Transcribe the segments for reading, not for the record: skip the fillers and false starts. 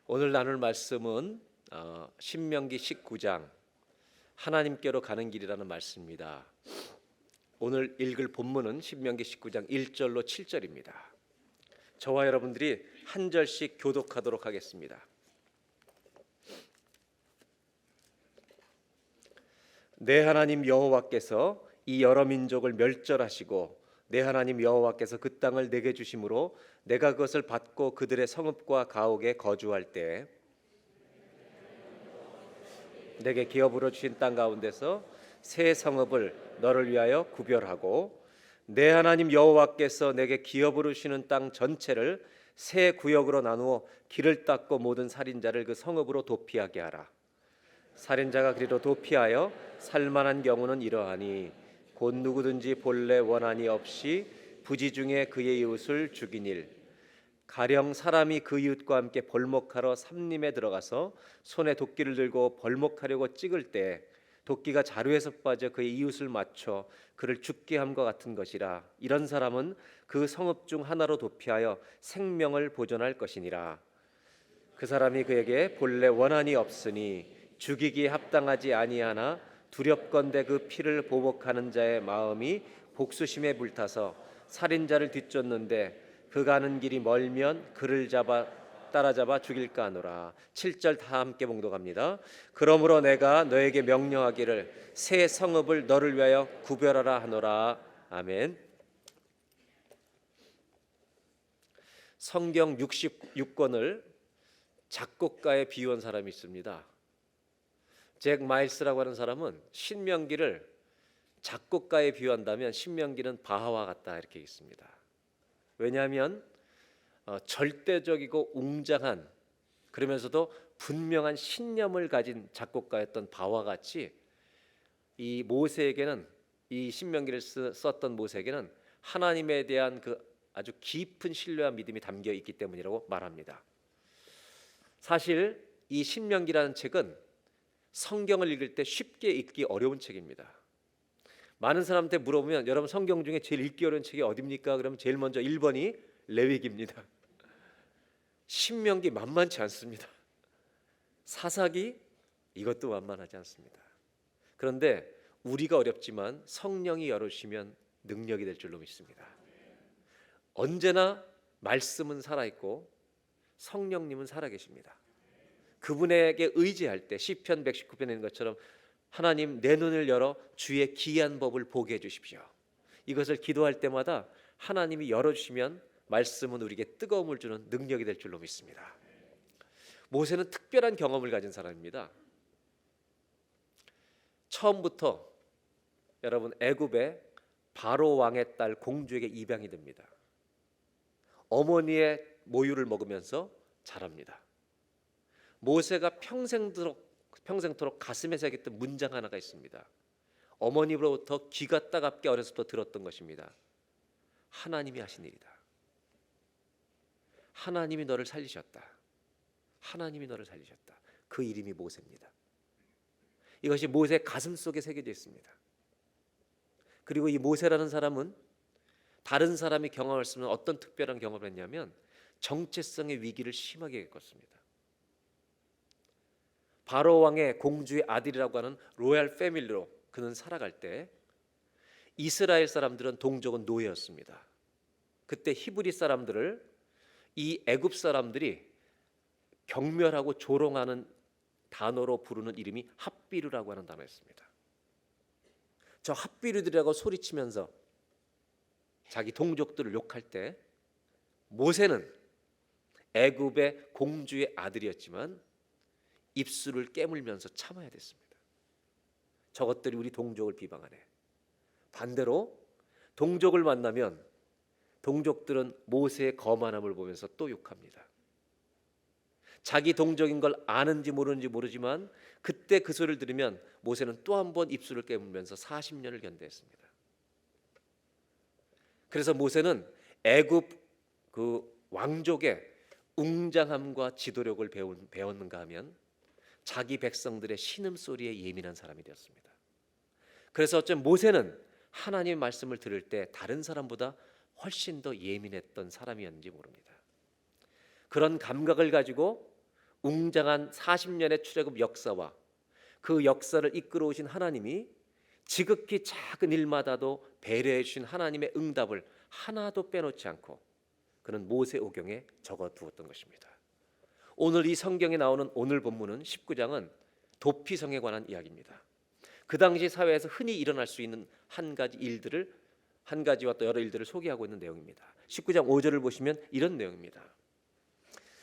오늘 나눌 말씀은 신명기 19장 하나님께로 가는 길이라는 말씀입니다. 오늘 읽을 본문은 신명기 19장 1절로 7절입니다. 저와 여러분들이 한 절씩 교독하도록 하겠습니다. 내 하나님 여호와께서 이 여러 민족을 멸절하시고 내 하나님 여호와께서 그 땅을 내게 주심으로 내가 그것을 받고 그들의 성읍과 가옥에 거주할 때 내게 기업으로 주신 땅 가운데서 새 성읍을 너를 위하여 구별하고 내 하나님 여호와께서 내게 기업으로 주시는 땅 전체를 새 구역으로 나누어 길을 닦고 모든 살인자를 그 성읍으로 도피하게 하라. 살인자가 그리로 도피하여 살만한 경우는 이러하니 곧 누구든지 본래 원한이 없이 부지 중에 그의 이웃을 죽이니를 가령 사람이 그 이웃과 함께 벌목하러 삼림에 들어가서 손에 도끼를 들고 벌목하려고 찍을 때 도끼가 자루에서 빠져 그의 이웃을 맞춰 그를 죽게 함과 같은 것이라. 이런 사람은 그 성읍 중 하나로 도피하여 생명을 보존할 것이니라. 그 사람이 그에게 본래 원한이 없으니 죽이기에 합당하지 아니하나 두렵건대 그 피를 보복하는 자의 마음이 복수심에 불타서 살인자를 뒤쫓는데 그 가는 길이 멀면 그를 따라잡아 죽일까 하노라. 7절 다 함께 봉독합니다. 그러므로 내가 너에게 명령하기를 새 성읍을 너를 위하여 구별하라 하노라. 아멘. 성경 66권을 작곡가에 비유한 사람이 있습니다. 잭 마일스라고 하는 사람은 신명기를 작곡가에 비유한다면 신명기는 바하와 같다 이렇게 있습니다. 왜냐하면 절대적이고 웅장한 그러면서도 분명한 신념을 가진 작곡가였던 바와 같이 이 모세에게는 이 신명기를 썼던 모세에게는 하나님에 대한 그 아주 깊은 신뢰와 믿음이 담겨 있기 때문이라고 말합니다. 사실 이 신명기라는 책은 성경을 읽을 때 쉽게 읽기 어려운 책입니다. 많은 사람한테 물어보면 여러분 성경 중에 제일 읽기 어려운 책이 어디입니까? 그러면 제일 먼저 1번이 레위기입니다. 신명기 만만치 않습니다. 사사기 이것도 만만하지 않습니다. 그런데 우리가 어렵지만 성령이 열어주시면 능력이 될 줄로 믿습니다. 언제나 말씀은 살아있고 성령님은 살아계십니다. 그분에게 의지할 때 시편 119편에 있는 것처럼 하나님 내 눈을 열어 주의 기이한 법을 보게 해주십시오. 이것을 기도할 때마다 하나님이 열어주시면 말씀은 우리에게 뜨거움을 주는 능력이 될 줄로 믿습니다. 모세는 특별한 경험을 가진 사람입니다. 처음부터 여러분 애굽의 바로 왕의 딸 공주에게 입양이 됩니다. 어머니의 모유를 먹으면서 자랍니다. 모세가 평생토록 가슴에 새겼던 문장 하나가 있습니다. 어머니로부터 귀가 따갑게 어렸을 때 들었던 것입니다. 하나님이 하신 일이다. 하나님이 너를 살리셨다. 하나님이 너를 살리셨다. 그 이름이 모세입니다. 이것이 모세 가슴 속에 새겨져 있습니다. 그리고 이 모세라는 사람은 다른 사람이 경험할 수 없는 어떤 특별한 경험을 했냐면 정체성의 위기를 심하게 겪었습니다. 바로 왕의 공주의 아들이라고 하는 로얄 패밀리로 그는 살아갈 때 이스라엘 사람들은 동족은 노예였습니다. 그때 히브리 사람들을 이 애굽 사람들이 경멸하고 조롱하는 단어로 부르는 이름이 핫비르라고 하는 단어였습니다. 저 핫비르들이라고 소리치면서 자기 동족들을 욕할 때 모세는 애굽의 공주의 아들이었지만 입술을 깨물면서 참아야 됐습니다. 저것들이 우리 동족을 비방하네. 반대로 동족을 만나면 동족들은 모세의 거만함을 보면서 또 욕합니다. 자기 동족인 걸 아는지 모르는지 모르지만 그때 그 소리를 들으면 모세는 또 한 번 입술을 깨물면서 40년을 견뎌했습니다. 그래서 모세는 애굽 그 왕족의 웅장함과 지도력을 배웠는가 하면 자기 백성들의 신음소리에 예민한 사람이 되었습니다. 그래서 어쩌면 모세는 하나님의 말씀을 들을 때 다른 사람보다 훨씬 더 예민했던 사람이었는지 모릅니다. 그런 감각을 가지고 웅장한 40년의 출애굽 역사와 그 역사를 이끌어 오신 하나님이 지극히 작은 일마다도 배려해 주신 하나님의 응답을 하나도 빼놓지 않고 그는 모세오경에 적어두었던 것입니다. 오늘 이 성경에 나오는 오늘 본문은 19장은 도피성에 관한 이야기입니다. 그 당시 사회에서 흔히 일어날 수 있는 한 가지와 또 여러 일들을 소개하고 있는 내용입니다. 19장 5절을 보시면 이런 내용입니다.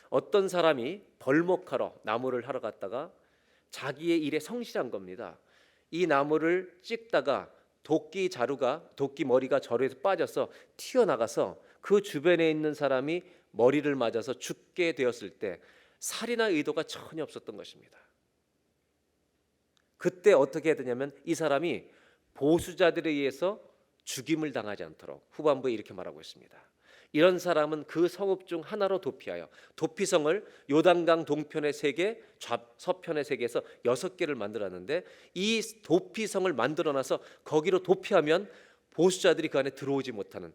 어떤 사람이 벌목하러 나무를 하러 갔다가 자기의 일에 성실한 겁니다. 이 나무를 찍다가 도끼 머리가 자루에서 빠져서 튀어나가서 그 주변에 있는 사람이 머리를 맞아서 죽게 되었을 때 살인할 의도가 전혀 없었던 것입니다. 그때 어떻게 해야 되냐면 이 사람이 보수자들에 의해서 죽임을 당하지 않도록 후반부에 이렇게 말하고 있습니다. 이런 사람은 그 성읍 중 하나로 도피하여 도피성을 요단강 동편의 3개, 서편의 3개에서 6개를 만들었는데 이 도피성을 만들어놔서 거기로 도피하면 보수자들이 그 안에 들어오지 못하는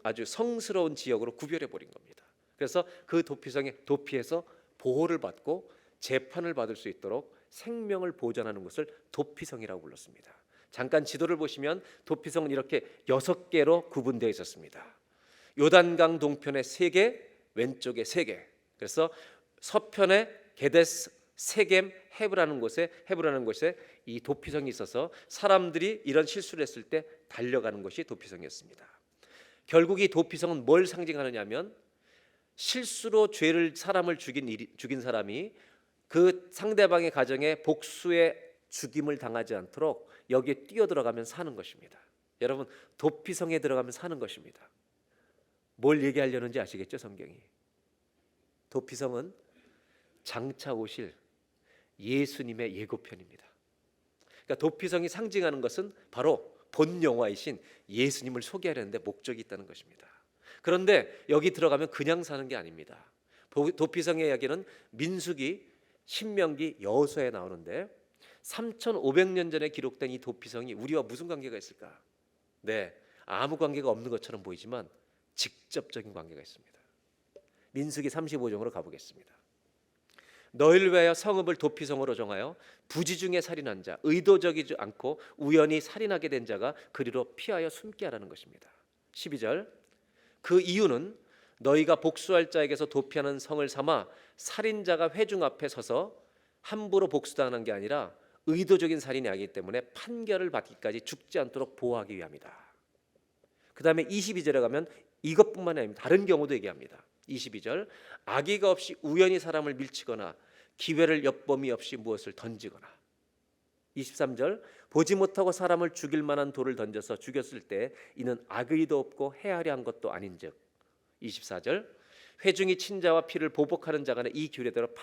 아주 성스러운 지역으로 구별해 버린 겁니다. 그래서 그 도피성에 도피해서 보호를 받고 재판을 받을 수 있도록 생명을 보존하는 것을 도피성이라고 불렀습니다. 잠깐 지도를 보시면 도피성은 이렇게 6개로 구분되어 있었습니다. 요단강 동편에 3개, 왼쪽에 3개. 그래서 서편에 게데스, 세겜, 헤브라는 곳에 이 도피성이 있어서 사람들이 이런 실수를 했을 때 달려가는 것이 도피성이었습니다. 결국 이 도피성은 뭘 상징하느냐면 실수로 사람을 죽인 사람이 그 상대방의 가정에 복수의 죽임을 당하지 않도록 여기에 뛰어들어가면 사는 것입니다. 여러분, 도피성에 들어가면 사는 것입니다. 뭘 얘기하려는지 아시겠죠? 성경이. 도피성은 장차 오실 예수님의 예고편입니다. 그러니까 도피성이 상징하는 것은 바로 본 영화이신 예수님을 소개하려는데 목적이 있다는 것입니다. 그런데 여기 들어가면 그냥 사는 게 아닙니다. 도피성의 이야기는 민수기, 신명기, 여호수아에 나오는데 3,500년 전에 기록된 이 도피성이 우리와 무슨 관계가 있을까? 네, 아무 관계가 없는 것처럼 보이지만 직접적인 관계가 있습니다. 민수기 35장으로 가보겠습니다. 너희를 위하여 성읍을 도피성으로 정하여 부지 중에 살인한 자, 의도적이지 않고 우연히 살인하게 된 자가 그리로 피하여 숨게 하라는 것입니다. 12절, 그 이유는 너희가 복수할 자에게서 도피하는 성을 삼아 살인자가 회중 앞에 서서 함부로 복수당하는 게 아니라 의도적인 살인이 아니기 때문에 판결을 받기까지 죽지 않도록 보호하기 위함이다. 그 다음에 22절에 가면 이것뿐만 아니라 다른 경우도 얘기합니다. 22절, 악의가 없이 우연히 사람을 밀치거나 기회를 엿범이 없이 무엇을 던지거나. 23절, 보지 못하고 사람을 죽일 만한 돌을 던져서 죽였을 때 이는 악의도 없고 해하려 한 것도 아닌즉. 24절, 회중이 친자와 피를 보복하는 자간에 이 규례대로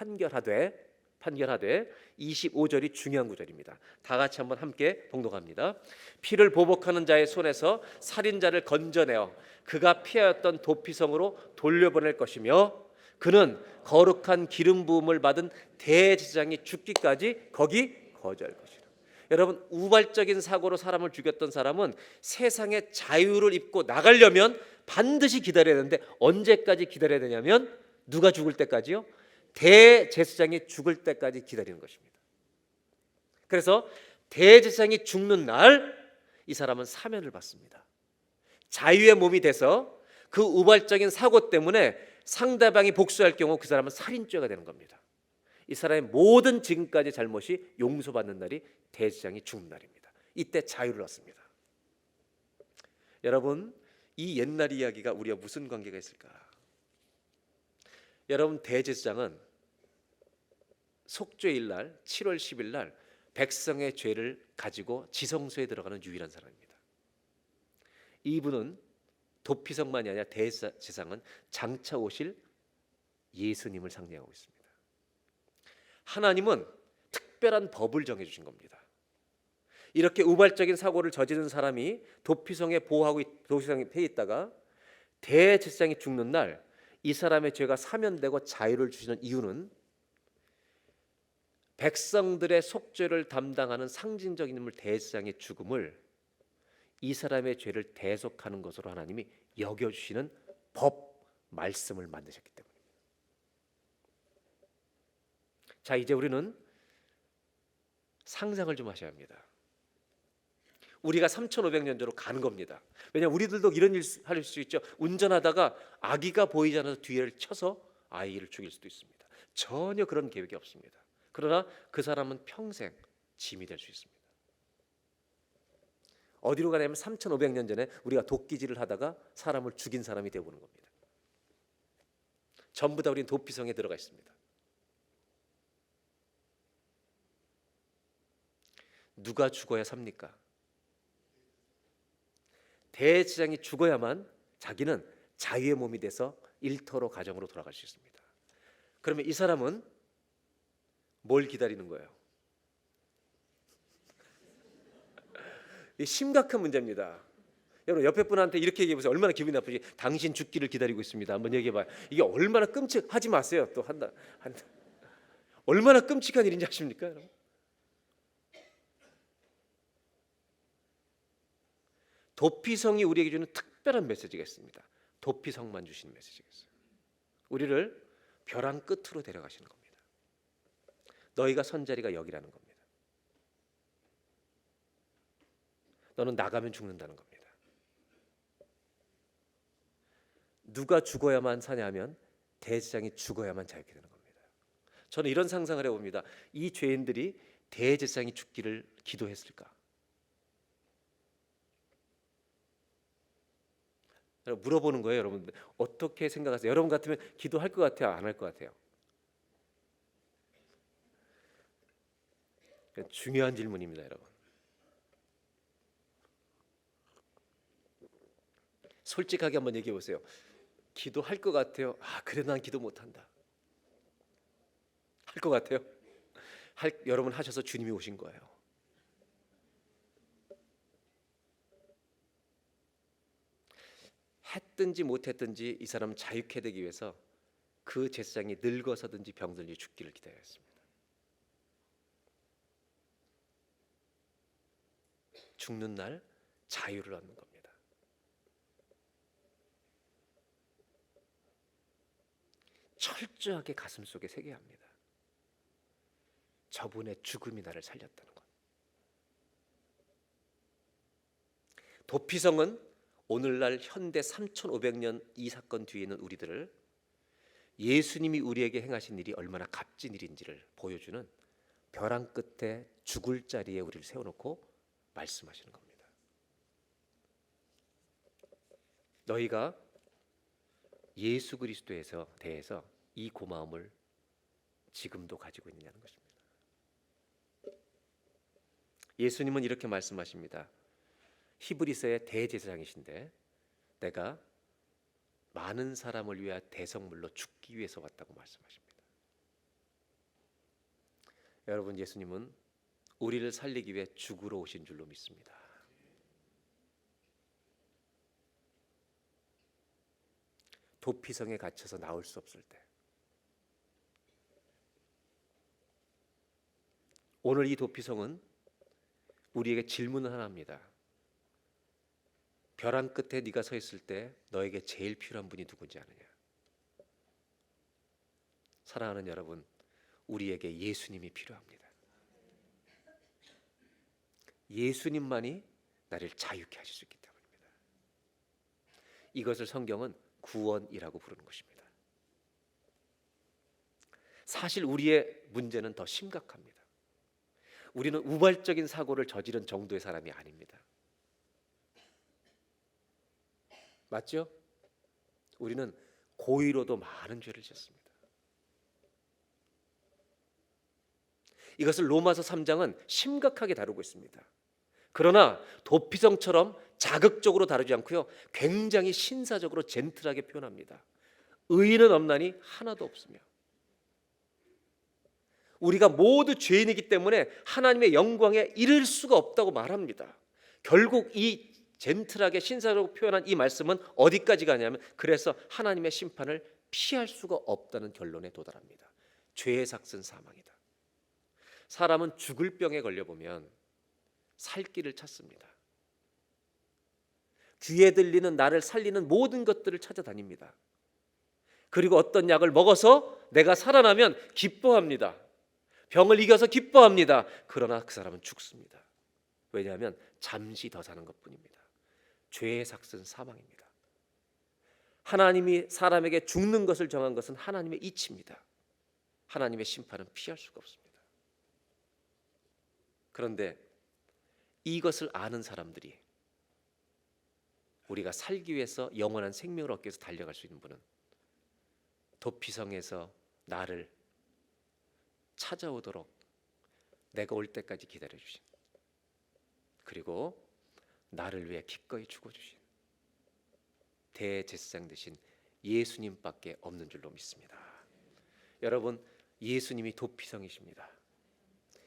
판결하되 25절이 중요한 구절입니다. 다 같이 한번 함께 봉독합니다. 피를 보복하는 자의 손에서 살인자를 건져내어 그가 피하였던 도피성으로 돌려보낼 것이며 그는 거룩한 기름 부음을 받은 대제사장이 죽기까지 거기 거주할 것이라. 여러분, 우발적인 사고로 사람을 죽였던 사람은 세상의 자유를 입고 나가려면 반드시 기다려야 되는데 언제까지 기다려야 되냐면 누가 죽을 때까지요? 대제사장이 죽을 때까지 기다리는 것입니다. 그래서 대제사장이 죽는 날 이 사람은 사면을 받습니다. 자유의 몸이 돼서 그 우발적인 사고 때문에 상대방이 복수할 경우 그 사람은 살인죄가 되는 겁니다. 이 사람의 모든 지금까지 잘못이 용서받는 날이 대제사장이 죽는 날입니다. 이때 자유를 얻습니다. 여러분, 이 옛날 이야기가 우리와 무슨 관계가 있을까? 여러분, 대제사장은 속죄일 날 7월 10일 날 백성의 죄를 가지고 지성소에 들어가는 유일한 사람입니다. 이분은 도피성만이 아니라 대제사장은 장차 오실 예수님을 상징하고 있습니다. 하나님은 특별한 법을 정해주신 겁니다. 이렇게 우발적인 사고를 저지른 사람이 도피성에 도피성에 폐 있다가 대제사장이 죽는 날 이 사람의 죄가 사면되고 자유를 주시는 이유는 백성들의 속죄를 담당하는 상징적인 인물 대제사장의 죽음을 이 사람의 죄를 대속하는 것으로 하나님이 여겨주시는 법 말씀을 만드셨기 때문입니다. 자, 이제 우리는 상상을 좀 하셔야 합니다. 우리가 3,500년 전으로 가는 겁니다. 왜냐하면 우리들도 이런 일 할 수 있죠. 운전하다가 아기가 보이지 않아서 뒤를 쳐서 아이를 죽일 수도 있습니다. 전혀 그런 계획이 없습니다. 그러나 그 사람은 평생 짐이 될 수 있습니다. 어디로 가냐면 3,500년 전에 우리가 도끼질을 하다가 사람을 죽인 사람이 되어보는 겁니다. 전부 다 우리는 도피성에 들어가 있습니다. 누가 죽어야 삽니까? 대제사장이 죽어야만 자기는 자유의 몸이 돼서 일터로 가정으로 돌아갈 수 있습니다. 그러면 이 사람은 뭘 기다리는 거예요? 이 심각한 문제입니다. 여러분 옆에 분한테 이렇게 얘기해 보세요. 얼마나 기분이 나쁘지? 당신 죽기를 기다리고 있습니다. 한번 얘기해 봐요. 이게 얼마나 끔찍하지 마세요. 또 한다. 얼마나 끔찍한 일인지 아십니까, 여러분? 도피성이 우리에게 주는 특별한 메시지가 있습니다. 도피성만 주시는 메시지가 있어요. 우리를 벼랑 끝으로 데려가시는 겁니다. 너희가 선 자리가 여기라는 겁니다. 너는 나가면 죽는다는 겁니다. 누가 죽어야만 사냐면 대제사장이 죽어야만 자유케 되는 겁니다. 저는 이런 상상을 해봅니다. 이 죄인들이 대제사장이 죽기를 기도했을까? 물어보는 거예요. 여러분 어떻게 생각하세요? 여러분 같으면 기도할 것 같아요? 안 할 것 같아요? 중요한 질문입니다, 여러분. 솔직하게 한번 얘기해 보세요. 기도할 것 같아요? 아, 그래 난 기도 못한다. 할 것 같아요? 여러분 하셔서 주님이 오신 거예요. 했든지 못했든지 이 사람은 자유케 되기 위해서 그 제사장이 늙어서든지 병들든지 죽기를 기다렸습니다. 죽는 날 자유를 얻는 겁니다. 철저하게 가슴속에 새겨야 합니다. 저분의 죽음이 나를 살렸다는 것. 도피성은 오늘날 현대 3,500년 이 사건 뒤에 있는 우리들을 예수님이 우리에게 행하신 일이 얼마나 값진 일인지를 보여주는 벼랑 끝에 죽을 자리에 우리를 세워놓고 말씀하시는 겁니다. 너희가 예수 그리스도에 대해서 이 고마움을 지금도 가지고 있느냐는 것입니다. 예수님은 이렇게 말씀하십니다. 히브리서의 대제사장이신데 내가 많은 사람을 위하여 대성물로 죽기 위해서 왔다고 말씀하십니다. 여러분, 예수님은 우리를 살리기 위해 죽으러 오신 줄로 믿습니다. 도피성에 갇혀서 나올 수 없을 때, 오늘 이 도피성은 우리에게 질문을 하나 합니다. 벼랑 끝에 네가 서 있을 때 너에게 제일 필요한 분이 누군지 아느냐? 사랑하는 여러분, 우리에게 예수님이 필요합니다. 예수님만이 나를 자유케 하실 수 있기 때문입니다. 이것을 성경은 구원이라고 부르는 것입니다. 사실 우리의 문제는 더 심각합니다. 우리는 우발적인 사고를 저지른 정도의 사람이 아닙니다. 맞죠? 우리는 고의로도 많은 죄를 짓습니다. 이것을 로마서 3장은 심각하게 다루고 있습니다. 그러나 도피성처럼 자극적으로 다루지 않고요, 굉장히 신사적으로 젠틀하게 표현합니다. 의인은 없나니 하나도 없으며. 우리가 모두 죄인이기 때문에 하나님의 영광에 이를 수가 없다고 말합니다. 결국 이 젠틀하게 신사적으로 표현한 이 말씀은 어디까지 가냐면 그래서 하나님의 심판을 피할 수가 없다는 결론에 도달합니다. 죄의 삭은 사망이다. 사람은 죽을 병에 걸려보면 살 길을 찾습니다. 귀에 들리는 나를 살리는 모든 것들을 찾아다닙니다. 그리고 어떤 약을 먹어서 내가 살아나면 기뻐합니다. 병을 이겨서 기뻐합니다. 그러나 그 사람은 죽습니다. 왜냐하면 잠시 더 사는 것뿐입니다. 죄의 삭은 사망입니다. 하나님이 사람에게 죽는 것을 정한 것은 하나님의 이치입니다. 하나님의 심판은 피할 수가 없습니다. 그런데 이것을 아는 사람들이, 우리가 살기 위해서 영원한 생명을 얻기 위해서 달려갈 수 있는 분은 도피성에서 나를 찾아오도록 내가 올 때까지 기다려주신, 그리고 나를 위해 기꺼이 죽어주신 대제사장 되신 예수님밖에 없는 줄로 믿습니다. 여러분, 예수님이 도피성이십니다.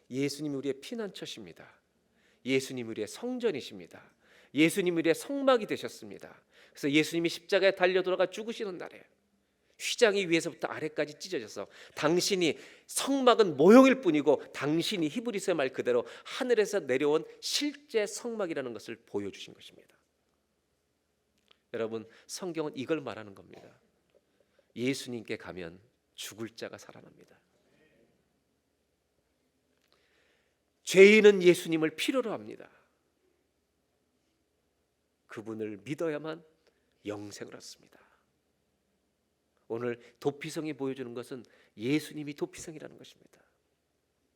예수님이 우리의 피난처십니다. 예수님이 우리의 성전이십니다. 예수님이 우리의 성막이 되셨습니다. 그래서 예수님이 십자가에 달려 돌아가 죽으시는 날에 휘장이 위에서부터 아래까지 찢어져서 당신이, 성막은 모형일 뿐이고 당신이 히브리서 말 그대로 하늘에서 내려온 실제 성막이라는 것을 보여주신 것입니다. 여러분, 성경은 이걸 말하는 겁니다. 예수님께 가면 죽을 자가 살아납니다. 죄인은 예수님을 필요로 합니다. 그분을 믿어야만 영생을 얻습니다. 오늘 도피성이 보여주는 것은 예수님이 도피성이라는 것입니다.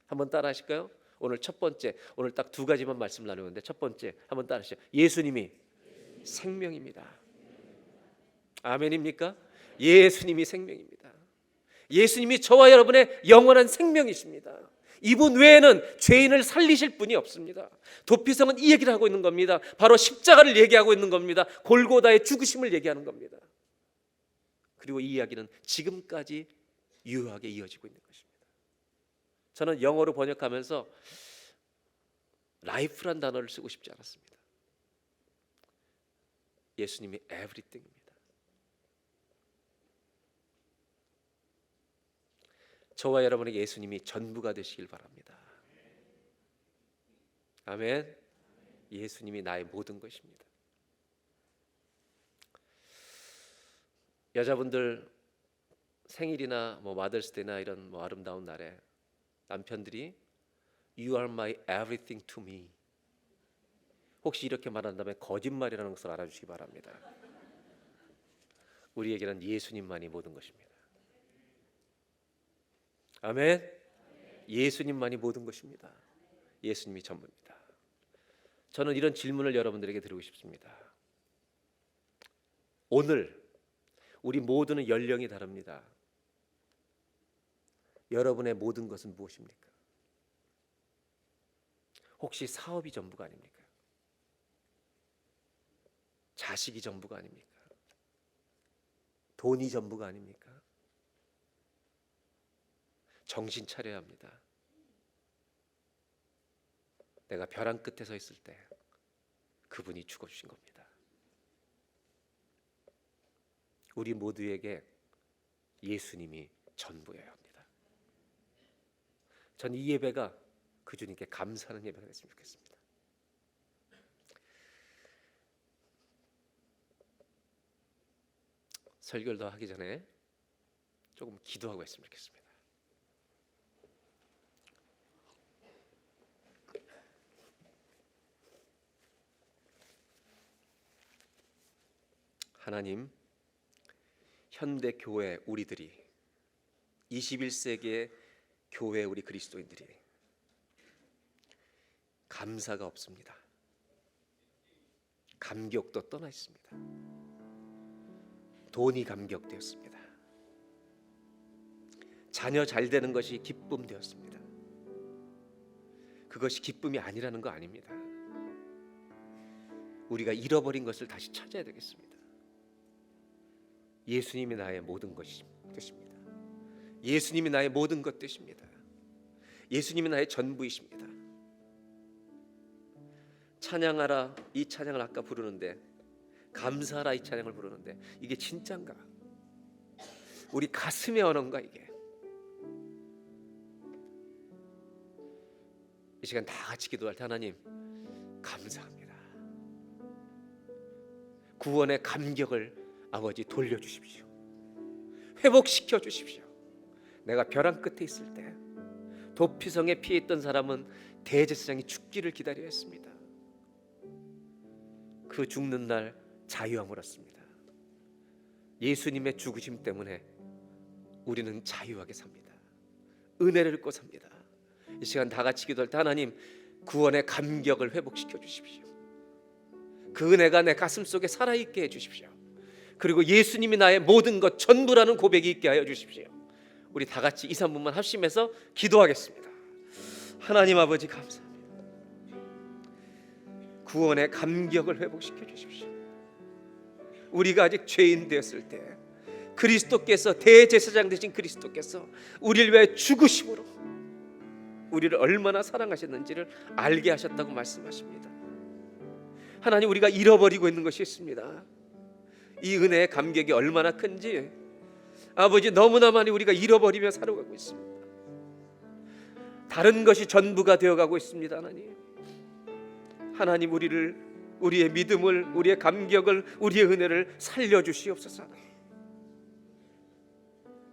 한번 따라 하실까요? 오늘 첫 번째, 오늘 딱 두 가지만 말씀 나누는데, 첫 번째 한번 따라 하시죠. 예수님이 생명입니다. 아멘입니까? 예수님이 생명입니다. 예수님이 저와 여러분의 영원한 생명이십니다. 이분 외에는 죄인을 살리실 분이 없습니다. 도피성은 이 얘기를 하고 있는 겁니다. 바로 십자가를 얘기하고 있는 겁니다. 골고다의 죽으심을 얘기하는 겁니다. 그리고 이 이야기는 지금까지 유효하게 이어지고 있는 것입니다. 저는 영어로 번역하면서 life란 단어를 쓰고 싶지 않았습니다. 예수님이 everything입니다. 저와 여러분에게 예수님이 전부가 되시길 바랍니다. 아멘. 예수님이 나의 모든 것입니다. 여자분들 생일이나 마더스데이나 이런 아름다운 날에 남편들이 You are my everything to me, 혹시 이렇게 말한다면 거짓말이라는 것을 알아주시기 바랍니다. 우리에게는 예수님만이 모든 것입니다. 아멘. 예수님만이 모든 것입니다. 예수님이 전부입니다. 저는 이런 질문을 여러분들에게 드리고 싶습니다. 오늘 우리 모두는 연령이 다릅니다. 여러분의 모든 것은 무엇입니까? 혹시 사업이 전부가 아닙니까? 자식이 전부가 아닙니까? 돈이 전부가 아닙니까? 정신 차려야 합니다. 내가 벼랑 끝에 서 있을 때 그분이 죽어주신 겁니다. 우리 모두에게 예수님이 전부여야 합니다. 전 이 예배가 그 주님께 감사하는 예배가 됐으면 좋겠습니다. 설교를 더 하기 전에 조금 기도하고 했으면 좋겠습니다. 하나님, 현대 교회 우리들이, 21세기의 교회 우리 그리스도인들이 감사가 없습니다. 감격도 떠나 있습니다. 돈이 감격되었습니다. 자녀 잘 되는 것이 기쁨 되었습니다. 그것이 기쁨이 아니라는 거 아닙니다. 우리가 잃어버린 것을 다시 찾아야 되겠습니다. 예수님이 나의 모든 것이 되십니다. 예수님이 나의 모든 것 되십니다. 예수님이 나의 전부이십니다. 찬양하라, 이 찬양을 아까 부르는데, 감사하라, 이 찬양을 부르는데 이게 진짠가? 우리 가슴의 언어인가 이게? 이 시간 다 같이 기도할 때, 하나님 감사합니다. 구원의 감격을 아버지 돌려주십시오. 회복시켜 주십시오. 내가 벼랑 끝에 있을 때, 도피성에 피해 있던 사람은 대제사장이 죽기를 기다려 했습니다. 그 죽는 날 자유함을 얻습니다. 예수님의 죽으심 때문에 우리는 자유하게 삽니다. 은혜를 얻고 삽니다. 이 시간 다 같이 기도할 때 하나님 구원의 감격을 회복시켜 주십시오. 그 은혜가 내 가슴 속에 살아있게 해주십시오. 그리고 예수님이 나의 모든 것 전부라는 고백이 있게 하여 주십시오. 우리 다 같이 2, 3분만 합심해서 기도하겠습니다. 하나님 아버지 감사합니다. 구원의 감격을 회복시켜 주십시오. 우리가 아직 죄인 되었을 때 그리스도께서 대제사장 되신 그리스도께서 우리를 위해 죽으심으로 우리를 얼마나 사랑하셨는지를 알게 하셨다고 말씀하십니다. 하나님 우리가 잃어버리고 있는 것이 있습니다. 이 은혜의 감격이 얼마나 큰지 아버지 너무나 많이 우리가 잃어버리며 살아가고 있습니다. 다른 것이 전부가 되어가고 있습니다. 하나님 우리의 믿음을, 우리의 감격을, 우리의 은혜를 살려주시옵소서.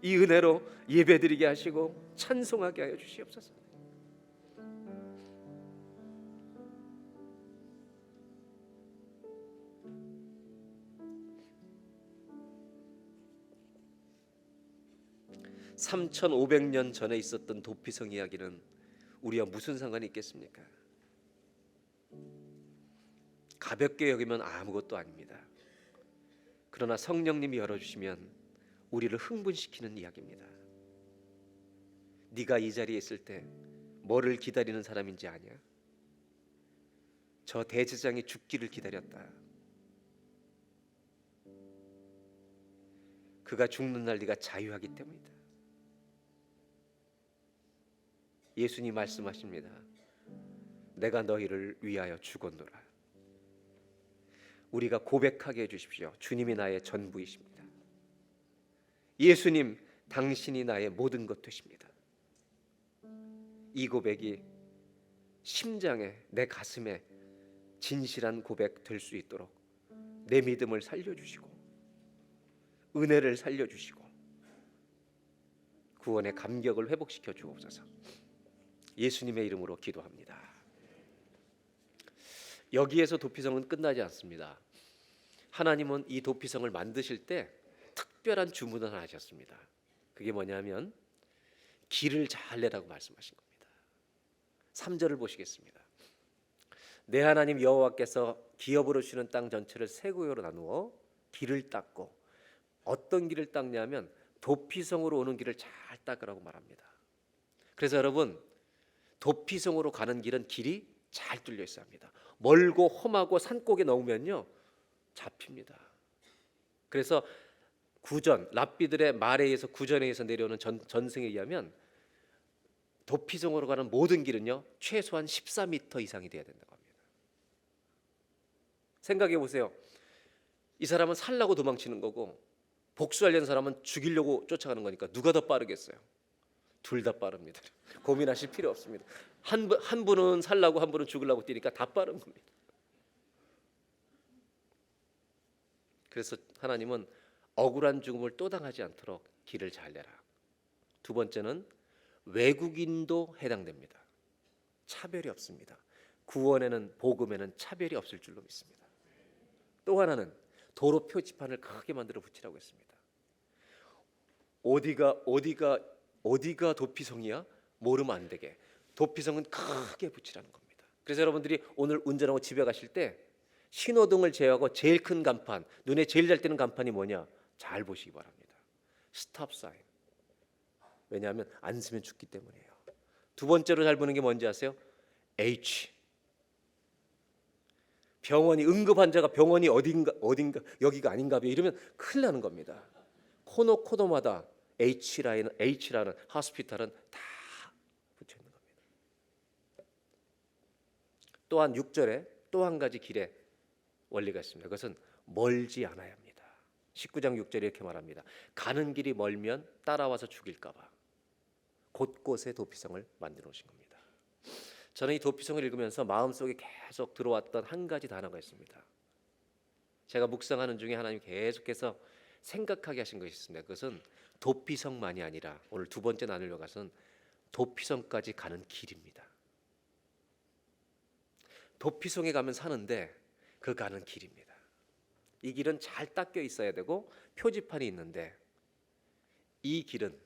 이 은혜로 예배드리게 하시고 찬송하게 하여 주시옵소서. (3,500년) 전에 있었던 도피성 이야기는 우리와 무슨 상관이 있겠습니까? 가볍게 여기면 아무것도 아닙니다. 그러나 성령님이 열어주시면 우리를 흥분시키는 이야기입니다. 네가 이 자리에 있을 때 뭐를 기다리는 사람인지 아냐? 저 대제사장이 죽기를 기다렸다. 그가 죽는 날 네가 자유하기 때문이다. 예수님 말씀하십니다. 내가 너희를 위하여 죽었노라. 우리가 고백하게 해주십시오. 주님이 나의 전부이십니다. 예수님 당신이 나의 모든 것 되십니다. 이 고백이 심장에 내 가슴에 진실한 고백 될 수 있도록 내 믿음을 살려주시고 은혜를 살려주시고 구원의 감격을 회복시켜 주옵소서. 예수님의 이름으로 기도합니다. 여기에서 도피성은 끝나지 않습니다. 하나님은 이 도피성을 만드실 때 특별한 주문을 하나 하셨습니다. 그게 뭐냐면 길을 잘 내라고 말씀하신 겁니다. 3절을 보시겠습니다. 내 하나님 여호와께서 기업으로 주시는 땅 전체를 세 구역으로 나누어 길을 닦고, 어떤 길을 닦냐면 도피성으로 오는 길을 잘 닦으라고 말합니다. 그래서 여러분 도피성으로 가는 길은 길이 잘 뚫려 있어야 합니다. 멀고 험하고 산꼭에 넣으면요 잡힙니다. 그래서 구전 랍비들의 말에 의해서 구전에 의해서 내려오는 전승에 의하면 도피성으로 가는 모든 길은요 최소한 14m 이상이 돼야 된다고 합니다. 생각해 보세요. 이 사람은 살라고 도망치는 거고 복수하려는 사람은 죽이려고 쫓아가는 거니까 누가 더 빠르겠어요? 둘 다 빠릅니다. 고민하실 필요 없습니다. 한 분은 살라고 한 분은 죽으려고 뛰니까 다 빠른 겁니다. 그래서 하나님은 억울한 죽음을 또 당하지 않도록 길을 잘 내라. 두 번째는 외국인도 해당됩니다. 차별이 없습니다. 구원에는 복음에는 차별이 없을 줄로 믿습니다. 또 하나는 도로 표지판을 크게 만들어 붙이라고 했습니다. 어디가 도피성이야? 모르면 안 되게 도피성은 크게 붙이라는 겁니다. 그래서 여러분들이 오늘 운전하고 집에 가실 때 신호등을 제외하고 제일 큰 간판, 눈에 제일 잘 띄는 간판이 뭐냐? 잘 보시기 바랍니다. 스탑 사인. 왜냐하면 안 쓰면 죽기 때문이에요. 두 번째로 잘 보는 게 뭔지 아세요? H. 병원이 응급 환자가 병원이 어딘가 여기가 아닌가 봐요. 이러면 큰일 나는 겁니다. 코너마다 H라는 하스피탈은 다 붙여 있는 겁니다. 또한 6절에 또 한 가지 길의 원리가 있습니다. 그것은 멀지 않아야 합니다. 19장 6절에 이렇게 말합니다. 가는 길이 멀면 따라와서 죽일까 봐 곳곳에 도피성을 만들어 놓으신 겁니다. 저는 이 도피성을 읽으면서 마음속에 계속 들어왔던 한 가지 단어가 있습니다. 제가 묵상하는 중에 하나님 계속해서 생각하게 하신 것이 있습니다. 그것은 도피성만이 아니라 오늘 두 번째 나누려고 것은 도피성까지 가는 길입니다. 도피성에 가면 사는데 그 가는 길입니다. 이 길은 잘 닦여 있어야 되고 표지판이 있는데 이 길은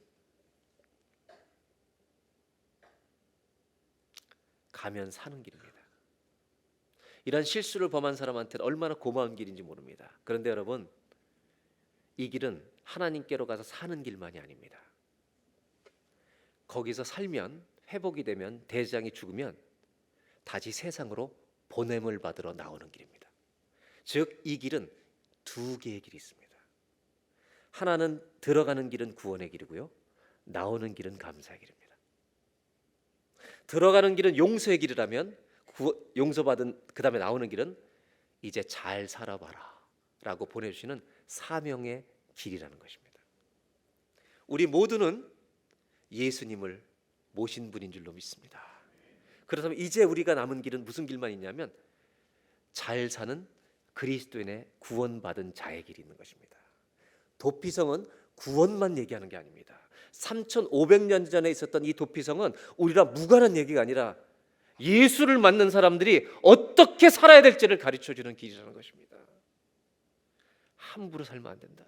가면 사는 길입니다. 이런 실수를 범한 사람한테는 얼마나 고마운 길인지 모릅니다. 그런데 여러분, 이 길은 하나님께로 가서 사는 길만이 아닙니다. 거기서 살면, 회복이 되면, 대장이 죽으면 다시 세상으로 보냄을 받으러 나오는 길입니다. 즉, 이 길은 두 개의 길이 있습니다. 하나는 들어가는 길은 구원의 길이고요, 나오는 길은 감사의 길입니다. 들어가는 길은 용서의 길이라면 용서받은 그 다음에 나오는 길은 이제 잘 살아봐라 라고 보내주시는 사명의 길이라는 것입니다. 우리 모두는 예수님을 모신 분인 줄로 믿습니다. 그렇다면 이제 우리가 남은 길은 무슨 길만 있냐면 잘 사는 그리스도인의 구원받은 자의 길이 있는 것입니다. 도피성은 구원만 얘기하는 게 아닙니다. 3,500년 전에 있었던 이 도피성은 우리랑 무관한 얘기가 아니라 예수를 만난 사람들이 어떻게 살아야 될지를 가르쳐주는 길이라는 것입니다. 함부로 살면 안 된다.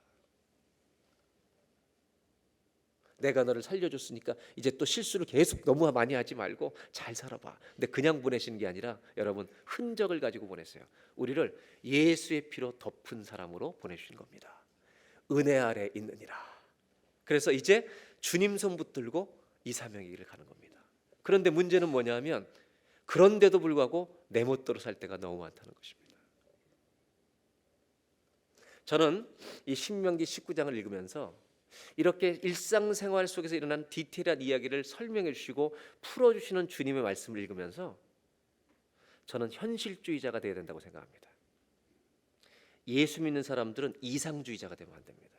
내가 너를 살려줬으니까 이제 또 실수를 계속 너무 많이 하지 말고 잘 살아봐. 근데 그냥 보내시는 게 아니라 여러분, 흔적을 가지고 보냈어요. 우리를 예수의 피로 덮은 사람으로 보내주신 겁니다. 은혜 아래 있느니라. 그래서 이제 주님 손 붙들고 이 사명의 길을 가는 겁니다. 그런데 문제는 뭐냐면 그런데도 불구하고 내 멋대로 살 때가 너무 많다는 것입니다. 저는 이 신명기 19장을 읽으면서 이렇게 일상생활 속에서 일어난 디테일한 이야기를 설명해 주시고 풀어주시는 주님의 말씀을 읽으면서 저는 현실주의자가 되어야 된다고 생각합니다. 예수 믿는 사람들은 이상주의자가 되면 안 됩니다.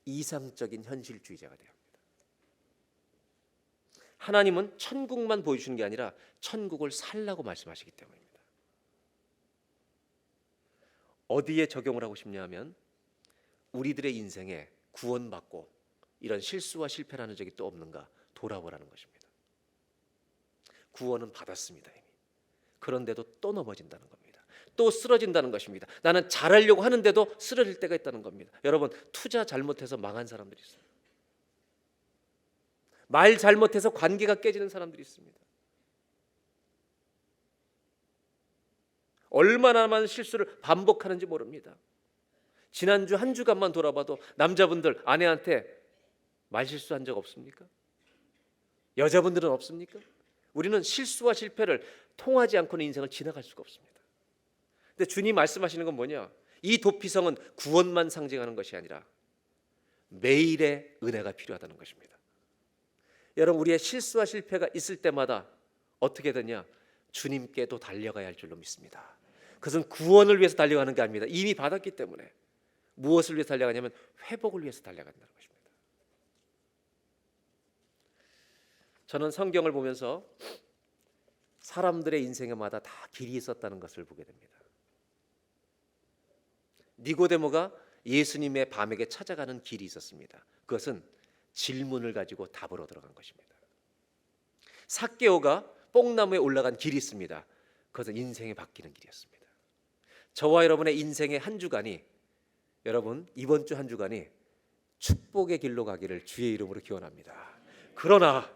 이상적인 현실주의자가 돼야 합니다. 하나님은 천국만 보여주시는 게 아니라 천국을 살라고 말씀하시기 때문입니다. 어디에 적용을 하고 싶냐 하면 우리들의 인생에 구원받고 이런 실수와 실패라는 적이 또 없는가 돌아보라는 것입니다. 구원은 받았습니다 이미. 그런데도 또 넘어진다는 겁니다. 또 쓰러진다는 것입니다. 나는 잘하려고 하는데도 쓰러질 때가 있다는 겁니다. 여러분, 투자 잘못해서 망한 사람들이 있어요. 말 잘못해서 관계가 깨지는 사람들이 있습니다. 얼마나 많은 실수를 반복하는지 모릅니다. 지난주 한 주간만 돌아봐도 남자분들 아내한테 말실수한 적 없습니까? 여자분들은 없습니까? 우리는 실수와 실패를 통하지 않고는 인생을 지나갈 수가 없습니다. 근데 주님 말씀하시는 건 뭐냐? 이 도피성은 구원만 상징하는 것이 아니라 매일의 은혜가 필요하다는 것입니다. 여러분, 우리의 실수와 실패가 있을 때마다 어떻게 되냐? 주님께도 달려가야 할 줄로 믿습니다. 그것은 구원을 위해서 달려가는 게 아닙니다. 이미 받았기 때문에. 무엇을 위해서 달려가냐면 회복을 위해서 달려간다는 것입니다. 저는 성경을 보면서 사람들의 인생에마다 다 길이 있었다는 것을 보게 됩니다. 니고데모가 예수님의 밤에게 찾아가는 길이 있었습니다. 그것은 질문을 가지고 답을 얻어간 것입니다. 삭개오가 뽕나무에 올라간 길이 있습니다. 그것은 인생이 바뀌는 길이었습니다. 저와 여러분의 인생의 한 주간이, 여러분 이번 주 한 주간이 축복의 길로 가기를 주의 이름으로 기원합니다. 그러나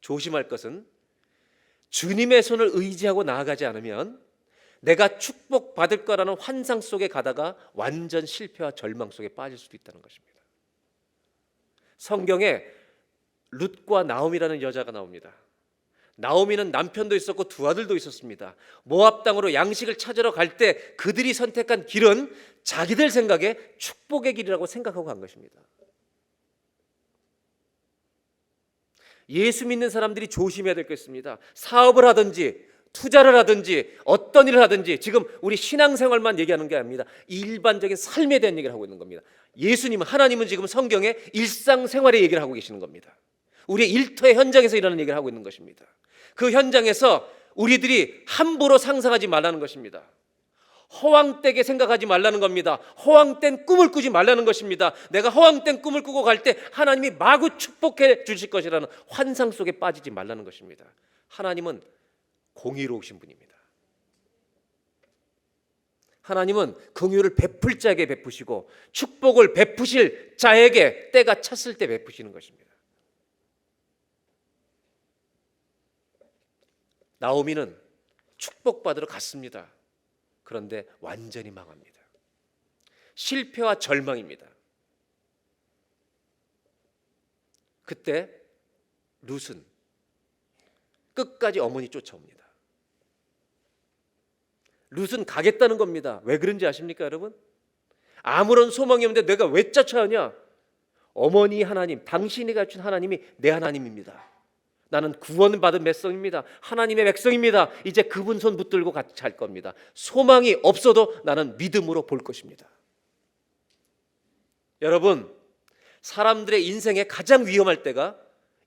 조심할 것은 주님의 손을 의지하고 나아가지 않으면 내가 축복받을 거라는 환상 속에 가다가 완전 실패와 절망 속에 빠질 수도 있다는 것입니다. 성경에 룻과 나오미라는 여자가 나옵니다. 나오미는 남편도 있었고 두 아들도 있었습니다. 모압 땅으로 양식을 찾으러 갈 때 그들이 선택한 길은 자기들 생각에 축복의 길이라고 생각하고 간 것입니다. 예수 믿는 사람들이 조심해야 될 것입니다. 사업을 하든지 투자를 하든지 어떤 일을 하든지, 지금 우리 신앙생활만 얘기하는 게 아닙니다. 일반적인 삶에 대한 얘기를 하고 있는 겁니다. 예수님은, 하나님은 지금 성경에 일상생활의 얘기를 하고 계시는 겁니다. 우리의 일터의 현장에서 일어나는 얘기를 하고 있는 것입니다. 그 현장에서 우리들이 함부로 상상하지 말라는 것입니다. 허황되게 생각하지 말라는 겁니다. 허황된 꿈을 꾸지 말라는 것입니다. 내가 허황된 꿈을 꾸고 갈 때 하나님이 마구 축복해 주실 것이라는 환상 속에 빠지지 말라는 것입니다. 하나님은 공의로우신 분입니다. 하나님은 긍휼을 베풀 자에게 베푸시고 축복을 베푸실 자에게 때가 찼을 때 베푸시는 것입니다. 나오미는 축복받으러 갔습니다. 그런데 완전히 망합니다. 실패와 절망입니다. 그때 룻은 끝까지 어머니 쫓아옵니다. 룻은 가겠다는 겁니다. 왜 그런지 아십니까, 여러분? 아무런 소망이 없는데 내가 왜 쫓아오냐? 어머니 하나님, 당신이 갖춘 하나님이 내 하나님입니다. 나는 구원받은 백성입니다. 하나님의 백성입니다. 이제 그분 손 붙들고 같이 갈 겁니다. 소망이 없어도 나는 믿음으로 볼 것입니다. 여러분, 사람들의 인생에 가장 위험할 때가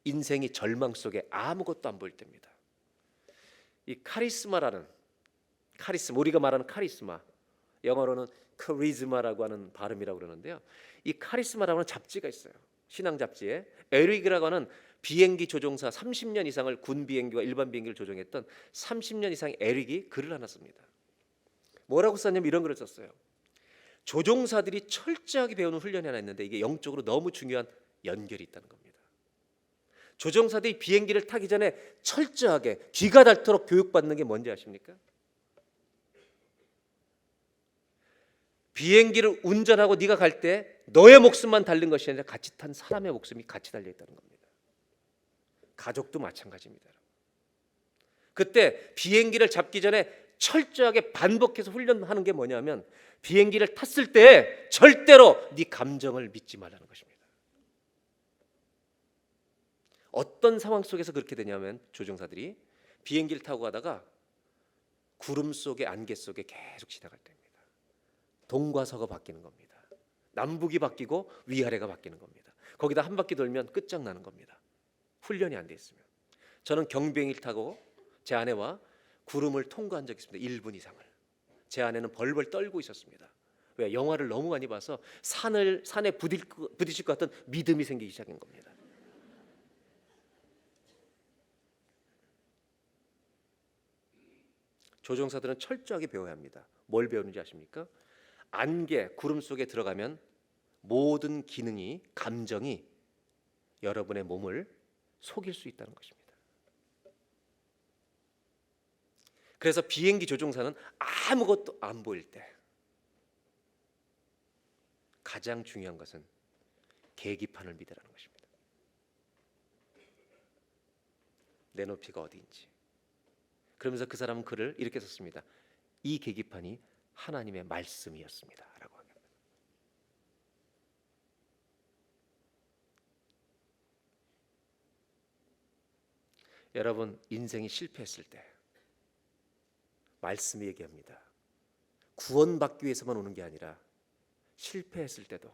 인생이 절망 속에 아무것도 안 보일 때입니다. 이 카리스마, 우리가 말하는 카리스마, 영어로는 카리즈마라고 하는 발음이라고 그러는데요. 이 카리스마라고 하는 잡지가 있어요. 신앙 잡지에 에릭이라고 하는 비행기 조종사 30년 이상을 군 비행기와 일반 비행기를 조종했던 30년 이상의 에릭이 글을 하나 씁니다. 뭐라고 썼냐면 이런 글을 썼어요. 조종사들이 철저하게 배우는 훈련이 하나 있는데 이게 영적으로 너무 중요한 연결이 있다는 겁니다. 조종사들이 비행기를 타기 전에 철저하게 귀가 닳도록 교육받는 게 뭔지 아십니까? 비행기를 운전하고 네가 갈 때 너의 목숨만 달린 것이 아니라 같이 탄 사람의 목숨이 같이 달려 있다는 겁니다. 가족도 마찬가지입니다. 그때 비행기를 잡기 전에 철저하게 반복해서 훈련하는 게 뭐냐면 비행기를 탔을 때 절대로 네 감정을 믿지 말라는 것입니다. 어떤 상황 속에서 그렇게 되냐면 조종사들이 비행기를 타고 가다가 구름 속에 안개 속에 계속 지나갈 때입니다. 동과 서가 바뀌는 겁니다. 남북이 바뀌고 위아래가 바뀌는 겁니다. 거기다 한 바퀴 돌면 끝장나는 겁니다. 훈련이 안 돼 있으면. 저는 경비행기를 타고 제 아내와 구름을 통과한 적이 있습니다. 1분 이상을. 제 아내는 벌벌 떨고 있었습니다. 왜? 영화를 너무 많이 봐서 산에 부딪힐 것 같은 믿음이 생기기 시작한 겁니다. 조종사들은 철저하게 배워야 합니다. 뭘 배우는지 아십니까? 안개, 구름 속에 들어가면 모든 기능이, 감정이 여러분의 몸을 속일 수 있다는 것입니다. 그래서 비행기 조종사는 아무것도 안 보일 때 가장 중요한 것은 계기판을 믿으라는 것입니다. 내 높이가 어디인지. 그러면서 그 사람은 글을 이렇게 썼습니다. 이 계기판이 하나님의 말씀이었습니다. 라고 합니다. 여러분, 인생이 실패했을 때 말씀이 얘기합니다. 구원받기 위해서만 오는 게 아니라 실패했을 때도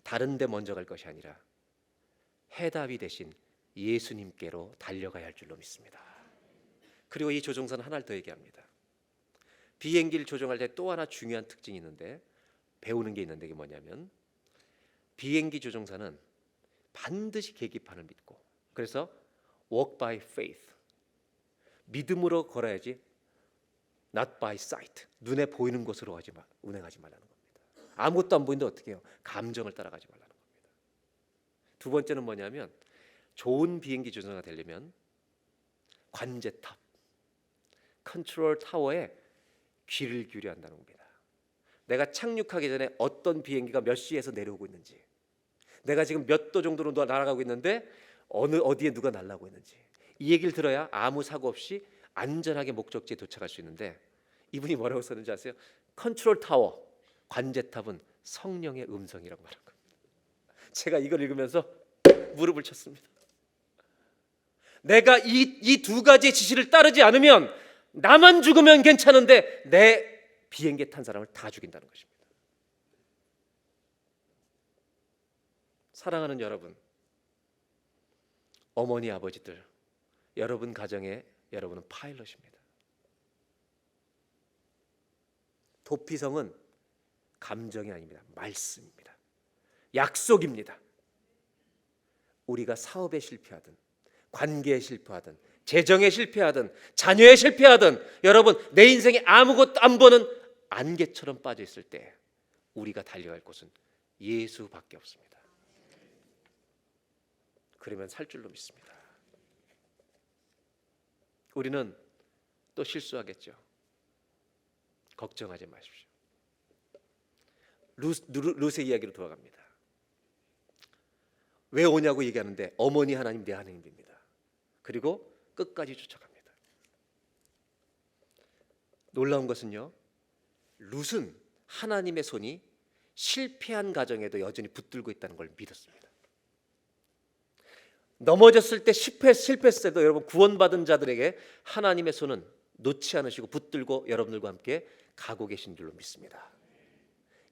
다른 데 먼저 갈 것이 아니라 해답이 되신 예수님께로 달려가야 할 줄로 믿습니다. 그리고 이 조종사는 하나를 더 얘기합니다. 비행기를 조종할 때 또 하나 중요한 특징이 있는데 배우는 게 있는데 이게 뭐냐면 비행기 조종사는 반드시 계기판을 믿고 그래서 walk by faith 믿음으로 걸어야지 not by sight 눈에 보이는 곳으로 운행하지 말라는 겁니다. 아무것도 안 보이는데 어떻게 해요? 감정을 따라가지 말라는 겁니다. 두 번째는 뭐냐면 좋은 비행기 조종사가 되려면 관제탑 컨트롤 타워에 귀를 기울여야 한다는 겁니다. 내가 착륙하기 전에 어떤 비행기가 몇 시에서 내려오고 있는지 내가 지금 몇 도 정도로 날아가고 있는데 어디에 누가 날아가고 있는지 이 얘기를 들어야 아무 사고 없이 안전하게 목적지에 도착할 수 있는데 이분이 뭐라고 썼는지 아세요? 컨트롤 타워 관제탑은 성령의 음성이라고 말한 겁니다. 제가 이걸 읽으면서 무릎을 쳤습니다. 내가 이 두 가지의 지시를 따르지 않으면 나만 죽으면 괜찮은데 내 비행기에 탄 사람을 다 죽인다는 것입니다. 사랑하는 여러분, 어머니 아버지들, 여러분 가정에 여러분은 파일럿입니다. 도피성은 감정이 아닙니다. 말씀입니다. 약속입니다. 우리가 사업에 실패하든 관계에 실패하든 재정에 실패하든 자녀에 실패하든 여러분 내 인생에 아무것도 안 보는 안개처럼 빠져 있을 때 우리가 달려갈 곳은 예수밖에 없습니다. 그러면 살 줄로 믿습니다. 우리는 또 실수하겠죠. 걱정하지 마십시오. 룻의 이야기로 돌아갑니다. 왜 오냐고 얘기하는데 어머니 하나님 내 하나님입니다. 그리고 끝까지 쫓아갑니다. 놀라운 것은요, 룻은 하나님의 손이 실패한 가정에도 여전히 붙들고 있다는 걸 믿었습니다. 넘어졌을 때 실패했을 때도 여러분 구원받은 자들에게 하나님의 손은 놓지 않으시고 붙들고 여러분들과 함께 가고 계신 줄로 믿습니다.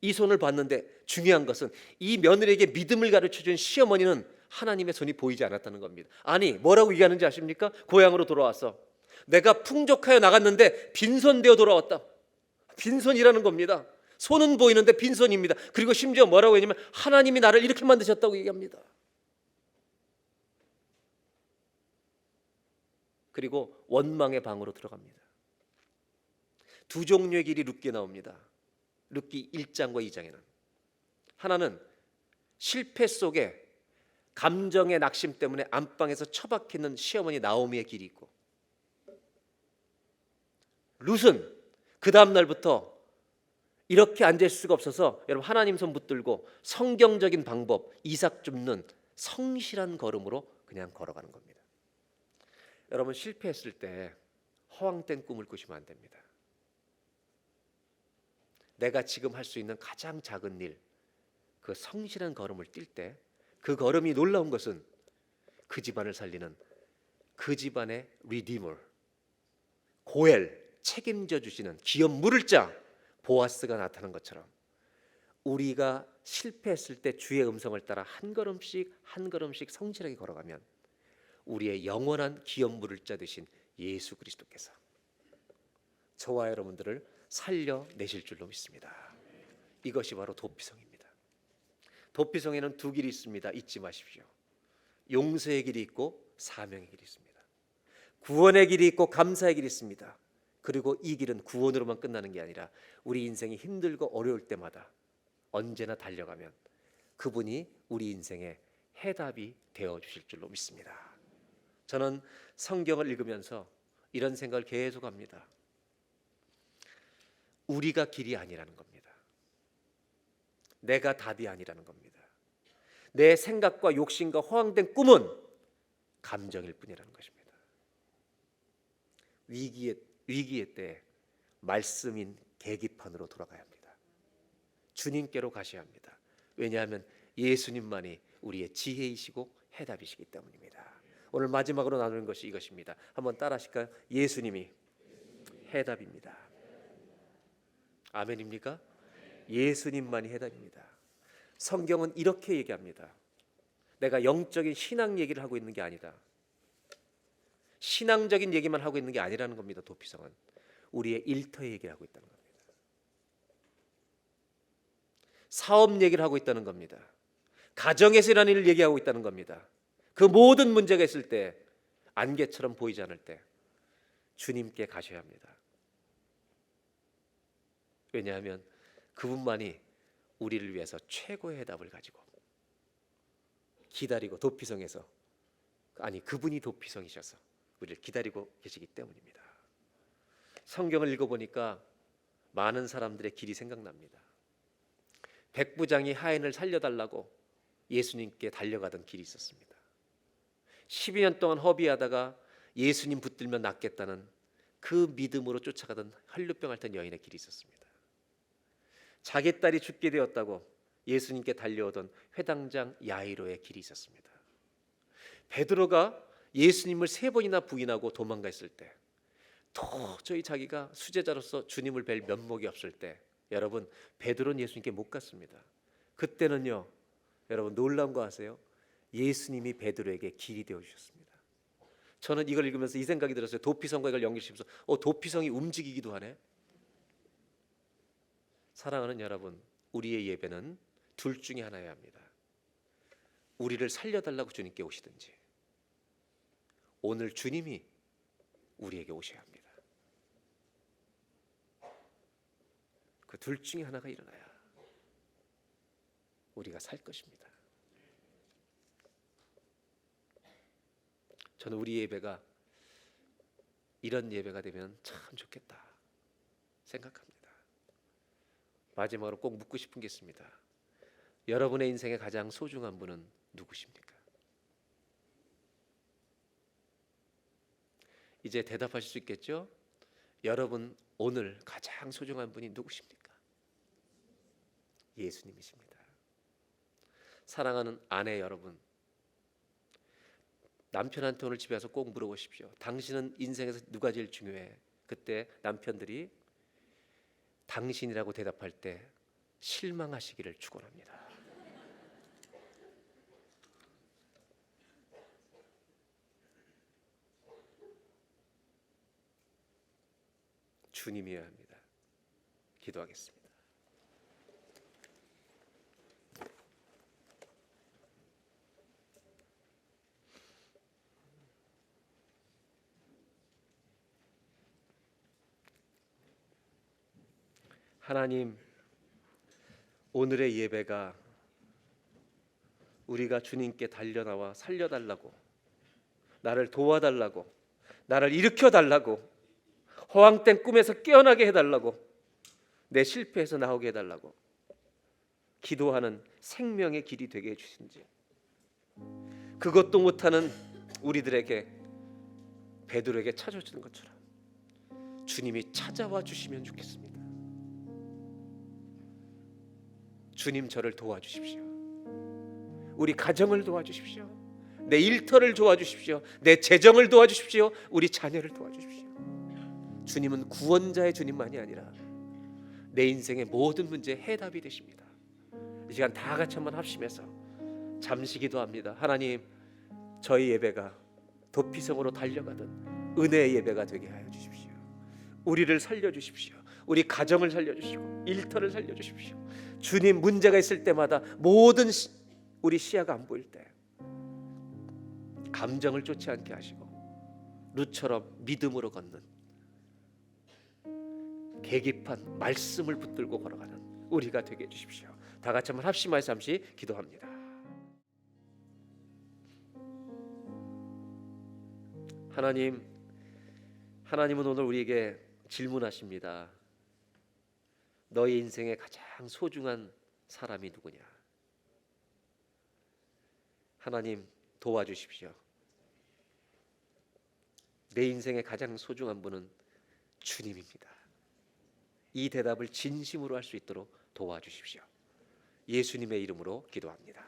이 손을 봤는데 중요한 것은 이 며느리에게 믿음을 가르쳐준 시어머니는 하나님의 손이 보이지 않았다는 겁니다. 아니 뭐라고 얘기하는지 아십니까? 고향으로 돌아와서 내가 풍족하여 나갔는데 빈손되어 돌아왔다. 빈손이라는 겁니다. 손은 보이는데 빈손입니다. 그리고 심지어 뭐라고 했냐면 하나님이 나를 이렇게 만드셨다고 얘기합니다. 그리고 원망의 방으로 들어갑니다. 두 종류의 길이 룻기에 나옵니다. 룻기 1장과 2장에는 하나는 실패 속에 감정의 낙심 때문에 안방에서 처박히는 시어머니 나오미의 길이 있고, 룻은 그 다음 날부터 이렇게 앉을 수가 없어서 여러분 하나님 손 붙들고 성경적인 방법 이삭 줍는 성실한 걸음으로 그냥 걸어가는 겁니다. 여러분 실패했을 때 허황된 꿈을 꾸시면 안 됩니다. 내가 지금 할 수 있는 가장 작은 일, 그 성실한 걸음을 뛸 때 그 걸음이 놀라운 것은 그 집안을 살리는 그 집안의 리디머, 고엘, 책임져 주시는 기업 물을 자 보아스가 나타난 것처럼 우리가 실패했을 때 주의 음성을 따라 한 걸음씩 한 걸음씩 성실하게 걸어가면 우리의 영원한 기업 물을 자 되신 예수 그리스도께서 저와 여러분들을 살려내실 줄로 믿습니다. 이것이 바로 도피성입니다. 도피성에는 두 길이 있습니다. 잊지 마십시오. 용서의 길이 있고 사명의 길이 있습니다. 구원의 길이 있고 감사의 길이 있습니다. 그리고 이 길은 구원으로만 끝나는 게 아니라 우리 인생이 힘들고 어려울 때마다 언제나 달려가면 그분이 우리 인생의 해답이 되어주실 줄로 믿습니다. 저는 성경을 읽으면서 이런 생각을 계속 합니다. 우리가 길이 아니라는 겁니다. 내가 답이 아니라는 겁니다. 내 생각과 욕심과 허황된 꿈은 감정일 뿐이라는 것입니다. 위기의 때 말씀인 계기판으로 돌아가야 합니다. 주님께로 가셔야 합니다. 왜냐하면 예수님만이 우리의 지혜이시고 해답이시기 때문입니다. 오늘 마지막으로 나누는 것이 이것입니다. 한번 따라 하실까요? 예수님이 해답입니다. 아멘입니까? 예수님만이 해답입니다. 성경은 이렇게 얘기합니다. 내가 영적인 신앙 얘기를 하고 있는 게 아니다. 신앙적인 얘기만 하고 있는 게 아니라는 겁니다. 도피성은 우리의 일터의 얘기를 하고 있다는 겁니다. 사업 얘기를 하고 있다는 겁니다. 가정에서 일하는 일을 얘기하고 있다는 겁니다. 그 모든 문제가 있을 때 안개처럼 보이지 않을 때 주님께 가셔야 합니다. 왜냐하면 그분만이 우리를 위해서 최고의 해답을 가지고 기다리고 도피성에서 그분이 도피성이셔서 우리를 기다리고 계시기 때문입니다. 성경을 읽어보니까 많은 사람들의 길이 생각납니다. 백부장이 하인을 살려달라고 예수님께 달려가던 길이 있었습니다. 12년 동안 허비하다가 예수님 붙들면 낫겠다는 그 믿음으로 쫓아가던 혈루병 앓던 여인의 길이 있었습니다. 자기 딸이 죽게 되었다고 예수님께 달려오던 회당장 야이로의 길이 있었습니다. 베드로가 예수님을 3번이나 부인하고 도망가 있을 때 도저히 자기가 수제자로서 주님을 뵐 면목이 없을 때 여러분 베드로는 예수님께 못 갔습니다. 그때는요 여러분 놀라운 거 아세요? 예수님이 베드로에게 길이 되어주셨습니다. 저는 이걸 읽으면서 이 생각이 들었어요. 도피성과 이걸 연결시키면서 도피성이 움직이기도 하네. 사랑하는 여러분, 우리의 예배는 둘 중에 하나여야 합니다. 우리를 살려달라고 주님께 오시든지, 오늘 주님이 우리에게 오셔야 합니다. 그 둘 중에 하나가 일어나야 우리가 살 것입니다. 저는 우리 예배가 이런 예배가 되면 참 좋겠다 생각합니다. 마지막으로 꼭 묻고 싶은 게 있습니다. 여러분의 인생에 가장 소중한 분은 누구십니까? 이제 대답하실 수 있겠죠? 여러분 오늘 가장 소중한 분이 누구십니까? 예수님이십니다. 사랑하는 아내 여러분, 남편한테 오늘 집에 와서 꼭 물어보십시오. 당신은 인생에서 누가 제일 중요해? 그때 남편들이 당신이라고 대답할 때 실망하시기를 축원합니다. 주님이어야 합니다. 기도하겠습니다. 하나님, 오늘의 예배가 우리가 주님께 달려나와 살려달라고, 나를 도와달라고, 나를 일으켜달라고, 허황된 꿈에서 깨어나게 해달라고, 내 실패에서 나오게 해달라고 기도하는 생명의 길이 되게 해주신지, 그것도 못하는 우리들에게, 베드로에게 찾아주는 것처럼 주님이 찾아와 주시면 좋겠습니다. 주님, 저를 도와주십시오. 우리 가정을 도와주십시오. 내 일터를 도와주십시오. 내 재정을 도와주십시오. 우리 자녀를 도와주십시오. 주님은 구원자의 주님만이 아니라 내 인생의 모든 문제의 해답이 되십니다. 이 시간 다 같이 한번 합심해서 잠시 기도합니다. 하나님, 저희 예배가 도피성으로 달려가던 은혜의 예배가 되게 하여 주십시오. 우리를 살려주십시오. 우리 가정을 살려주시고 일터를 살려주십시오. 주님, 문제가 있을 때마다 모든 우리 시야가 안 보일 때 감정을 쫓지 않게 하시고 룻처럼 믿음으로 걷는, 계기판 말씀을 붙들고 걸어가는 우리가 되게 해주십시오. 다 같이 한번 합심하여 잠시 기도합니다. 하나님은 오늘 우리에게 질문하십니다. 너의 인생의 가장 소중한 사람이 누구냐? 하나님, 도와주십시오. 내 인생의 가장 소중한 분은 주님입니다. 이 대답을 진심으로 할 수 있도록 도와주십시오. 예수님의 이름으로 기도합니다.